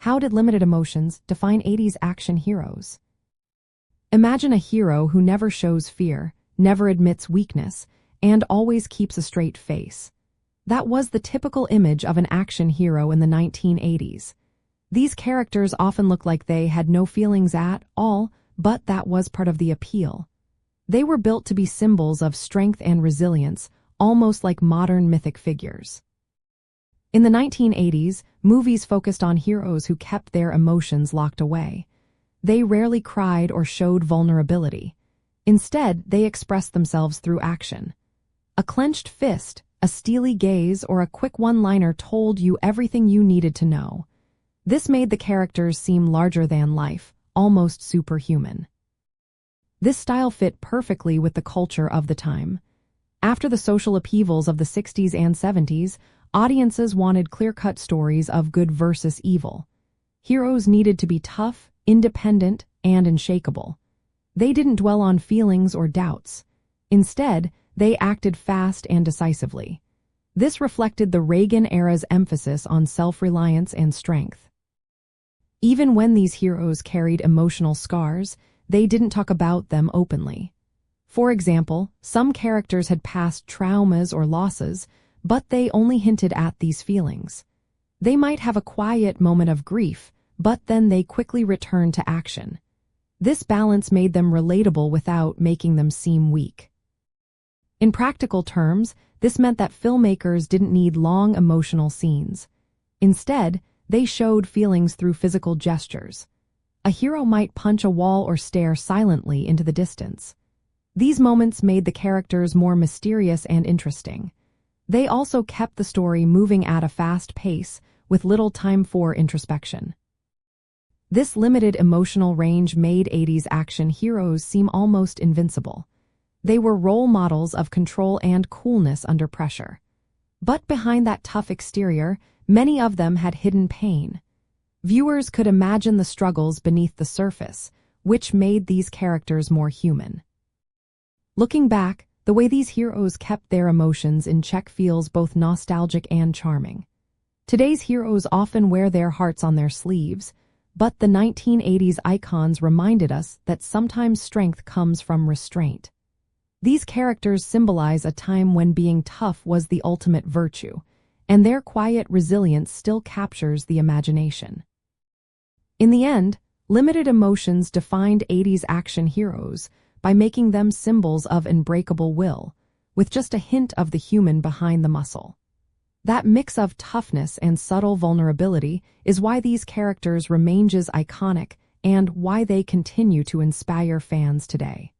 How did limited emotions define 80s action heroes? Imagine a hero who never shows fear, never admits weakness, and always keeps a straight face. That was the typical image of an action hero in the 1980s. These characters often looked like they had no feelings at all, but that was part of the appeal. They were built to be symbols of strength and resilience, almost like modern mythic figures. In the 1980s, movies focused on heroes who kept their emotions locked away. They rarely cried or showed vulnerability. Instead, they expressed themselves through action. A clenched fist, a steely gaze, or a quick one-liner told you everything you needed to know. This made the characters seem larger than life, almost superhuman. This style fit perfectly with the culture of the time. After the social upheavals of the 60s and 70s, audiences wanted clear-cut stories of good versus evil. Heroes needed to be tough, independent, and unshakable. They didn't dwell on feelings or doubts. Instead, they acted fast and decisively. This reflected the Reagan-era's emphasis on self-reliance and strength. Even when these heroes carried emotional scars, they didn't talk about them openly. For example, some characters had past traumas or losses, but they only hinted at these feelings. They might have a quiet moment of grief, but then they quickly returned to action. This balance made them relatable without making them seem weak. In practical terms, this meant that filmmakers didn't need long emotional scenes. Instead, they showed feelings through physical gestures. A hero might punch a wall or stare silently into the distance. These moments made the characters more mysterious and interesting. They also kept the story moving at a fast pace, with little time for introspection. This limited emotional range made 80s action heroes seem almost invincible. They were role models of control and coolness under pressure. But behind that tough exterior, many of them had hidden pain. Viewers could imagine the struggles beneath the surface, which made these characters more human. Looking back, the way these heroes kept their emotions in check feels both nostalgic and charming. Today's heroes often wear their hearts on their sleeves, but the 1980s icons reminded us that sometimes strength comes from restraint. These characters symbolize a time when being tough was the ultimate virtue, and their quiet resilience still captures the imagination. In the end, limited emotions defined 80s action heroes by making them symbols of unbreakable will, with just a hint of the human behind the muscle. That mix of toughness and subtle vulnerability is why these characters remain as iconic and why they continue to inspire fans today.